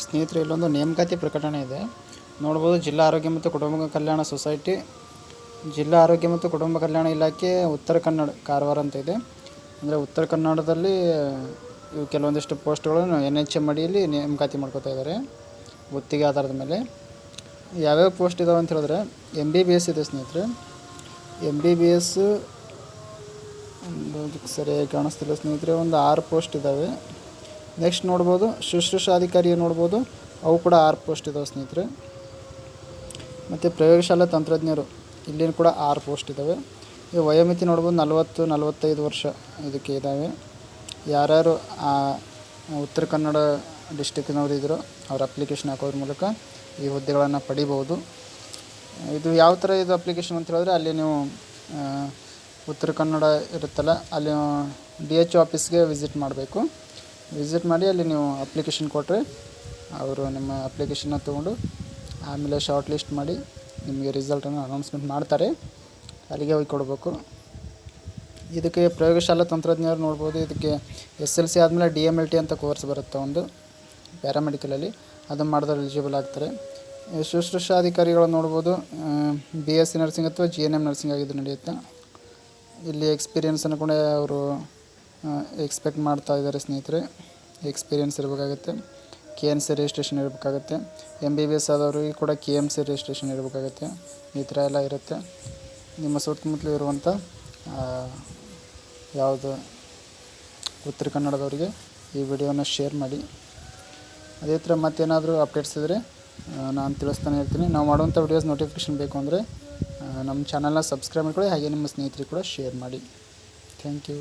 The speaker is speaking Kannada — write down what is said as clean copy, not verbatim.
ಸ್ನೇಹಿತರೆ, ಇಲ್ಲೊಂದು ನೇಮಕಾತಿ ಪ್ರಕಟಣೆ ಇದೆ ನೋಡ್ಬೋದು. ಜಿಲ್ಲಾ ಆರೋಗ್ಯ ಮತ್ತು ಕುಟುಂಬ ಕಲ್ಯಾಣ ಸೊಸೈಟಿ, ಜಿಲ್ಲಾ ಆರೋಗ್ಯ ಮತ್ತು ಕುಟುಂಬ ಕಲ್ಯಾಣ ಇಲಾಖೆ, ಉತ್ತರ ಕನ್ನಡ, ಕಾರವಾರ ಅಂತ ಇದೆ. ಅಂದರೆ ಉತ್ತರ ಕನ್ನಡದಲ್ಲಿ ಇವು ಕೆಲವೊಂದಿಷ್ಟು ಪೋಸ್ಟ್ಗಳನ್ನು NHM ಅಡಿಯಲ್ಲಿ ನೇಮಕಾತಿ ಮಾಡ್ಕೋತಾ ಇದ್ದಾರೆ ಗುತ್ತಿಗೆ ಆಧಾರದ ಮೇಲೆ. ಯಾವ್ಯಾವ ಪೋಸ್ಟ್ ಇದಾವೆ ಅಂತ ಹೇಳಿದ್ರೆ MBBS ಇದೆ ಸ್ನೇಹಿತರೆ. MBBS ಸರಿಯಾಗಿ ಕಾಣಿಸ್ತಿಲ್ಲ ಸ್ನೇಹಿತರೆ, ಒಂದು 6 ಪೋಸ್ಟ್ ಇದ್ದಾವೆ. ನೆಕ್ಸ್ಟ್ ನೋಡ್ಬೋದು ಶುಶ್ರೂಷಾಧಿಕಾರಿ ನೋಡ್ಬೋದು, ಅವು ಕೂಡ 6 ಪೋಸ್ಟ್ ಇದ್ದಾವೆ ಸ್ನೇಹಿತರೆ. ಮತ್ತು ಪ್ರಯೋಗಶಾಲಾ ತಂತ್ರಜ್ಞರು, ಇಲ್ಲಿನ ಕೂಡ 6 ಪೋಸ್ಟ್ ಇದ್ದಾವೆ. ಈ ವಯೋಮಿತಿ ನೋಡ್ಬೋದು 40-45 ವರ್ಷ ಇದಕ್ಕೆ ಇದ್ದಾವೆ. ಯಾರ್ಯಾರು ಉತ್ತರ ಕನ್ನಡ ಡಿಸ್ಟಿಕ್ನವರು ಇದ್ದರೂ ಅವ್ರ ಅಪ್ಲಿಕೇಶನ್ ಹಾಕೋದ್ರ ಮೂಲಕ ಈ ಹುದ್ದೆಗಳನ್ನು ಪಡಿಬೋದು. ಇದು ಯಾವ ಥರ ಇದು ಅಪ್ಲಿಕೇಶನ್ ಅಂತ ಹೇಳಿದ್ರೆ, ಅಲ್ಲಿ ನೀವು ಉತ್ತರ ಕನ್ನಡ ಇರುತ್ತಲ್ಲ, ಅಲ್ಲಿ DHO ಆಫೀಸ್ಗೆ ವಿಸಿಟ್ ಮಾಡಬೇಕು. ವಿಸಿಟ್ ಮಾಡಿ ಅಲ್ಲಿ ನೀವು ಅಪ್ಲಿಕೇಶನ್ ಕೊಟ್ಟರೆ ಅವರು ನಿಮ್ಮ ಅಪ್ಲಿಕೇಶನ್ನ ತೊಗೊಂಡು ಆಮೇಲೆ ಶಾರ್ಟ್ ಲಿಸ್ಟ್ ಮಾಡಿ ನಿಮಗೆ ರಿಸಲ್ಟನ್ನು ಅನೌನ್ಸ್ಮೆಂಟ್ ಮಾಡ್ತಾರೆ. ಅಲ್ಲಿಗೆ ಹೋಗಿ ಕೊಡಬೇಕು. ಇದಕ್ಕೆ ಪ್ರಯೋಗಶಾಲಾ ತಂತ್ರಜ್ಞರು ನೋಡ್ಬೋದು. ಇದಕ್ಕೆ SLC ಆದಮೇಲೆ DMLT ಅಂತ ಕೋರ್ಸ್ ಬರುತ್ತೆ ಒಂದು ಪ್ಯಾರಾಮೆಡಿಕಲಲ್ಲಿ, ಅದನ್ನು ಮಾಡಿದ್ರೆ ಎಲಿಜಿಬಲ್ ಆಗ್ತಾರೆ. ಶುಶ್ರೂಷಾಧಿಕಾರಿಗಳು ನೋಡ್ಬೋದು, BSc ನರ್ಸಿಂಗ್ ಅಥವಾ GNM ನರ್ಸಿಂಗ್ ಆಗಿದ್ದು ನಡೆಯುತ್ತೆ. ಇಲ್ಲಿ ಎಕ್ಸ್ಪೀರಿಯೆನ್ಸನ್ನು ಕೂಡ ಅವರು ಎಕ್ಸ್ಪೆಕ್ಟ್ ಮಾಡ್ತಾ ಇದ್ದಾರೆ ಸ್ನೇಹಿತರೆ. ಎಕ್ಸ್ಪೀರಿಯೆನ್ಸ್ ಇರಬೇಕಾಗುತ್ತೆ, KNC ರಿಜಿಸ್ಟ್ರೇಷನ್ ಇರಬೇಕಾಗುತ್ತೆ. MBBS ಆದವ್ರಿಗೆ ಕೂಡ KMC ರಿಜಿಸ್ಟ್ರೇಷನ್ ಇರಬೇಕಾಗುತ್ತೆ. ಈ ಥರ ಎಲ್ಲ ಇರುತ್ತೆ. ನಿಮ್ಮ ಸುತ್ತಮುತ್ತಲು ಇರುವಂಥ ಯಾವುದು ಉತ್ತರ ಕನ್ನಡದವರಿಗೆ ಈ ವಿಡಿಯೋನ ಶೇರ್ ಮಾಡಿ. ಅದೇ ಥರ ಮತ್ತೇನಾದರೂ ಅಪ್ಡೇಟ್ಸ್ ಇದ್ದರೆ ನಾನು ತಿಳಿಸ್ತಾನೆ ಇರ್ತೀನಿ. ನಾವು ಮಾಡುವಂಥ ವಿಡಿಯೋಸ್ ನೋಟಿಫಿಕೇಷನ್ ಬೇಕು ಅಂದರೆ ನಮ್ಮ ಚಾನಲ್ನ ಸಬ್ಸ್ಕ್ರೈಬ್ ಮಾಡ್ಕೊಳ್ಳಿ. ಹಾಗೆ ನಿಮ್ಮ ಸ್ನೇಹಿತರಿಗೆ ಕೂಡ ಶೇರ್ ಮಾಡಿ. Thank you.